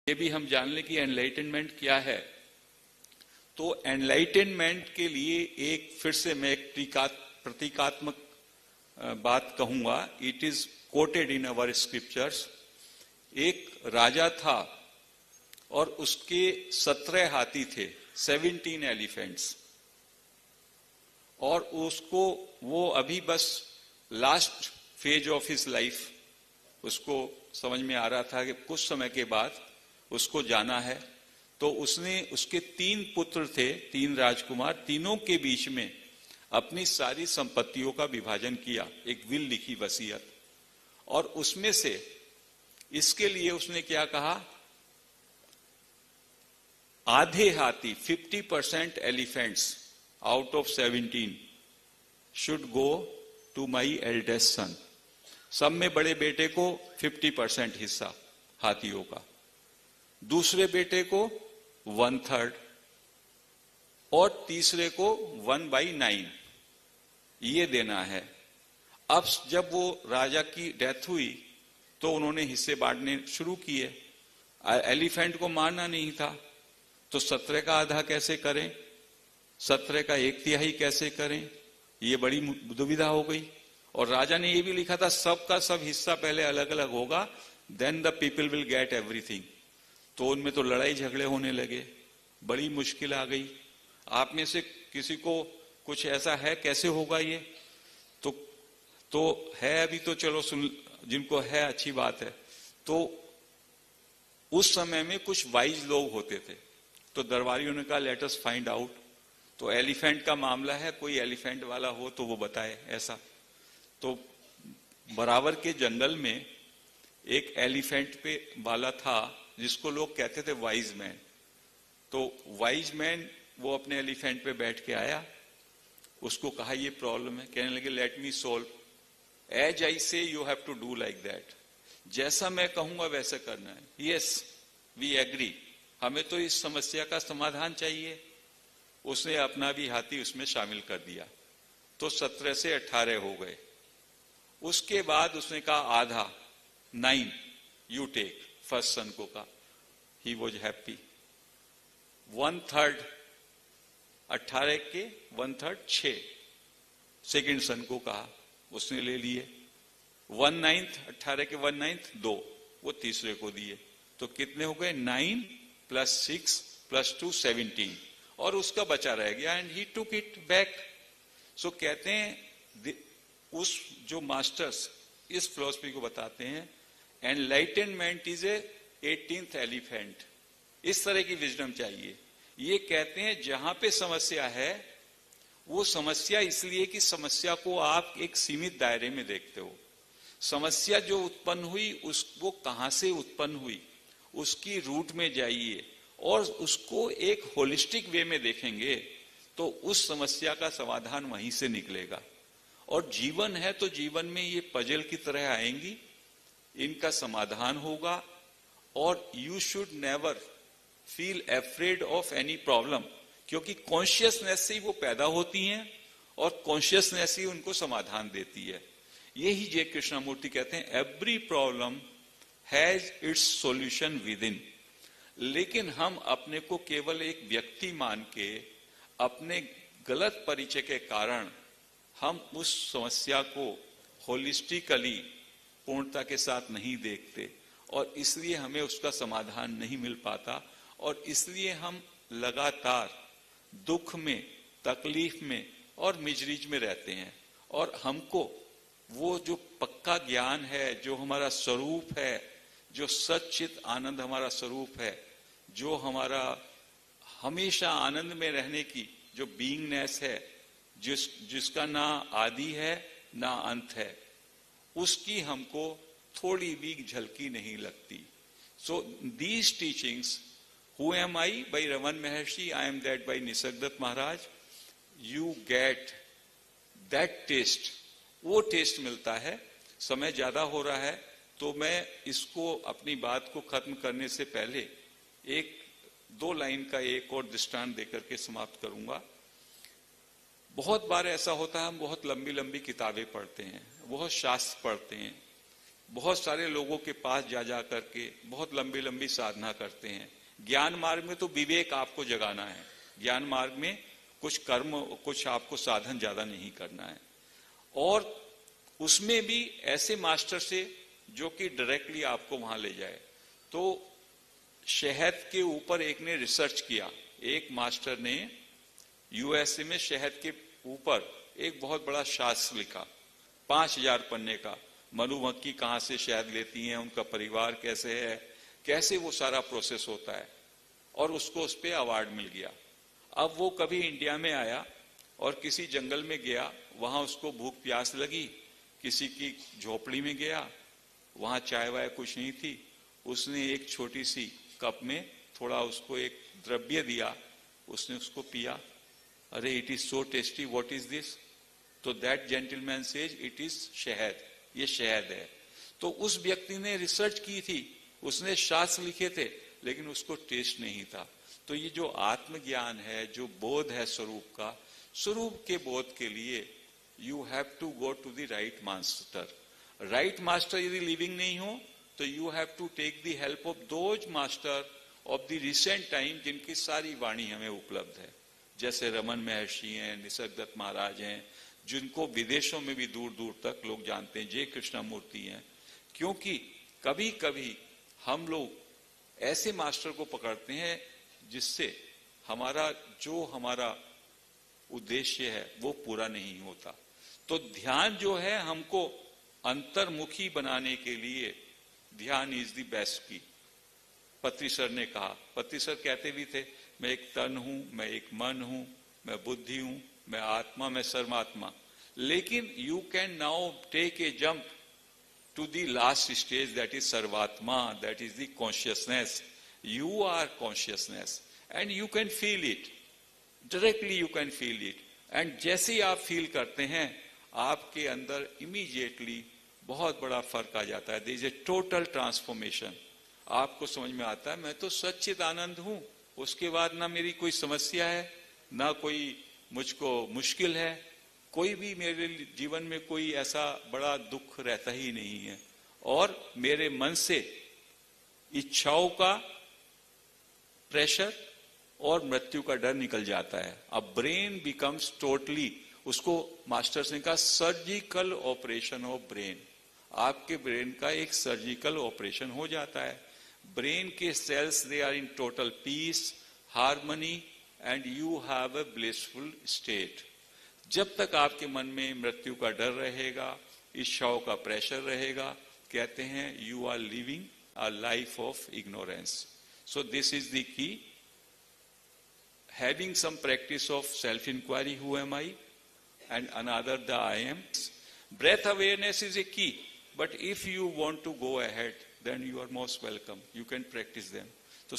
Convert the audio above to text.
ये भी हम जान लें कि एनलाइटनमेंट क्या है। तो एनलाइटनमेंट के लिए एक फिर से मैं एक प्रतीकात्मक बात कहूंगा। It is quoted in our scriptures. एक राजा था और उसके 17 हाथी थे, 17 एलिफेंट्स, और उसको वो अभी बस last phase of his life उसको समझ में आ रहा था कि कुछ समय के बाद उसको जाना है। तो उसने, उसके 3 पुत्र थे, 3 राजकुमार, तीनों के बीच में अपनी सारी संपत्तियों का विभाजन किया, एक विल लिखी, वसीयत। और उसमें से इसके लिए उसने क्या कहा, आधे हाथी 50% elephants out of 17 should go to my eldest son. सब में बड़े बेटे को 50% हिस्सा हाथियों का, दूसरे बेटे को 1/3 और तीसरे को 1/9 ये देना है। अब जब वो राजा की डेथ हुई तो उन्होंने हिस्से बांटने शुरू किए। एलिफेंट को मारना नहीं था तो 17 का आधा कैसे करें, 17 का 1/3 कैसे करें, ये बड़ी दुविधा हो गई। और राजा ने ये भी लिखा था सबका सब हिस्सा पहले अलग अलग होगा, then the people will get everything. तो उनमें तो लड़ाई झगड़े होने लगे, बड़ी मुश्किल आ गई। आप में से किसी को कुछ ऐसा है, कैसे होगा ये? तो है अभी तो चलो सुन, जिनको है अच्छी बात है। तो उस समय में कुछ वाइज लोग होते थे, तो दरबारियों ने कहा लेट अस फाइंड आउट। तो एलिफेंट का मामला है, कोई एलिफेंट वाला हो तो वो बताए ऐसा। तो बराबर के जंगल में एक एलिफेंट पे वाला था जिसको लोग कहते थे वाइज मैन। तो वाइज मैन वो अपने एलिफेंट पे बैठ के आया, उसको कहा ये प्रॉब्लम है, कहने लगे let me solve, as I say you have to do like that, जैसा मैं कहूंगा वैसा करना है। यस वी एग्री, हमें तो इस समस्या का समाधान चाहिए। उसने अपना भी हाथी उसमें शामिल कर दिया, तो 17 से 18 हो गए। उसके बाद उसने कहा आधा 9 यू टेक, फर्स्ट सन को कहा, ही वॉज हैप्पी। 1/3 18 के 1/3 6 सेकेंड सन को कहा, उसने ले लिए। 1/9 18 के 1/9 2 वो तीसरे को दिए। तो कितने हो गए, 9 + 6 + 2 17, और उसका बचा रह गया and he took it back. So कहते हैं उस जो मास्टर्स इस फिलॉसफी को बताते हैं, enlightenment is a 18th elephant. इस तरह की विजडम चाहिए। ये कहते हैं जहां पे समस्या है वो समस्या इसलिए कि समस्या को आप एक सीमित दायरे में देखते हो। समस्या जो उत्पन्न हुई वो कहां से उत्पन्न हुई, उसकी रूट में जाइए और उसको एक होलिस्टिक वे में देखेंगे तो उस समस्या का समाधान वहीं से निकलेगा। और जीवन है तो जीवन में ये पजल की तरह आएंगी, इनका समाधान होगा। और you should never feel afraid of any problem, क्योंकि कॉन्शियसनेस से ही वो पैदा होती हैं और कॉन्शियसनेस ही उनको समाधान देती है। यही जे कृष्णमूर्ति कहते हैं, every problem has its solution with in. लेकिन हम अपने को केवल एक व्यक्ति मान के, अपने गलत परिचय के कारण हम उस समस्या को होलिस्टिकली पूर्णता के साथ नहीं देखते, और इसलिए हमें उसका समाधान नहीं मिल पाता। और इसलिए हम लगातार दुख में, तकलीफ में और मिजरीज में रहते हैं। और हमको वो जो पक्का ज्ञान है, जो हमारा स्वरूप है, जो सच्चित आनंद हमारा स्वरूप है, जो हमारा हमेशा आनंद में रहने की जो बीइंगनेस है, जिसका ना आदि है ना अंत है, उसकी हमको थोड़ी भी झलकी नहीं लगती। So these teachings, who am I by Raman Maharshi, I am that by Nisargadatta Maharaj, you get that taste. वो टेस्ट मिलता है। समय ज्यादा हो रहा है तो मैं इसको, अपनी बात को खत्म करने से पहले 1-2 लाइन का एक और दृष्टांत देकर के समाप्त करूंगा। बहुत बार ऐसा होता है, हम बहुत लंबी लंबी किताबें पढ़ते हैं, बहुत शास्त्र पढ़ते हैं, बहुत सारे लोगों के पास जा जा करके बहुत लंबी लंबी साधना करते हैं। ज्ञान मार्ग में तो विवेक आपको जगाना है, ज्ञान मार्ग में कुछ कर्म, कुछ आपको साधन ज्यादा नहीं करना है। और उसमें भी ऐसे मास्टर से जो कि डायरेक्टली आपको वहां ले जाए। तो शहद के ऊपर एक ने रिसर्च किया, एक मास्टर ने यूएसए में शहद के ऊपर एक बहुत बड़ा शास्त्र लिखा 5000 पन्ने का। मधुमक्खी कहां से शहद लेती हैं, उनका परिवार कैसे है, कैसे वो सारा प्रोसेस होता है, और उसको उस पर अवार्ड मिल गया। अब वो कभी इंडिया में आया और किसी जंगल में गया, वहां उसको भूख प्यास लगी, किसी की झोपड़ी में गया, वहां चाय वाय कुछ नहीं थी, उसने एक छोटी सी कप में थोड़ा उसको एक द्रव्य दिया, उसने उसको पिया। अरे it is so tasty, what is this? तो that gentleman says it is शहद, ये शहद है। तो उस व्यक्ति ने रिसर्च की थी, उसने शास्त्र लिखे थे, लेकिन उसको टेस्ट नहीं था। तो ये जो आत्मज्ञान है, जो बोध है स्वरूप का, स्वरूप के बोध के लिए you have to go to the right master. Right master यदि लिविंग नहीं हो तो you have to take the help of those master of the recent time, जिनकी सारी वाणी हमें उपलब्ध है। जैसे रमन महर्षि हैं, निसर्गदत्त महाराज हैं, जिनको विदेशों में भी दूर दूर तक लोग जानते हैं, जय कृष्णमूर्ति हैं। क्योंकि कभी कभी हम लोग ऐसे मास्टर को पकड़ते हैं जिससे हमारा उद्देश्य है वो पूरा नहीं होता। तो ध्यान जो है हमको अंतर्मुखी बनाने के लिए ध्यान इज द बेस्ट की। पत्री सर ने कहा, पत्री सर कहते भी थे, मैं एक तन हूं, मैं एक मन हूं, मैं बुद्धि हूं, मैं आत्मा, मैं सर्वात्मा। लेकिन you can now take a jump to the last stage, that is sarvatma, that is the consciousness. You are consciousness and you can feel it directly, you can feel it, and जैसे ही आप feel करते हैं आपके अंदर immediately बहुत बड़ा फर्क आ जाता है। there is a total transformation। आपको समझ में आता है मैं तो सच्चिद आनंद हूं, उसके बाद ना मेरी कोई समस्या है, ना कोई मुझको मुश्किल है, कोई भी मेरे जीवन में कोई ऐसा बड़ा दुख रहता ही नहीं है, और मेरे मन से इच्छाओं का प्रेशर और मृत्यु का डर निकल जाता है। अब ब्रेन बिकम्स टोटली, उसको मास्टर्स ने कहा सर्जिकल ऑपरेशन ऑफ ब्रेन। आपके ब्रेन का एक सर्जिकल ऑपरेशन हो जाता है। ब्रेन के cells they are in total peace, harmony, and you have a blissful state. जब तक आपके मन में मृत्यु का डर रहेगा, इच्छाओं का प्रेशर रहेगा, कहते हैं you are living a life of ignorance. So this is the key, having some practice of self inquiry, who am I, and another the I am. Breath awareness is a key, but if you want to go ahead then you are most welcome, you can practice them. तो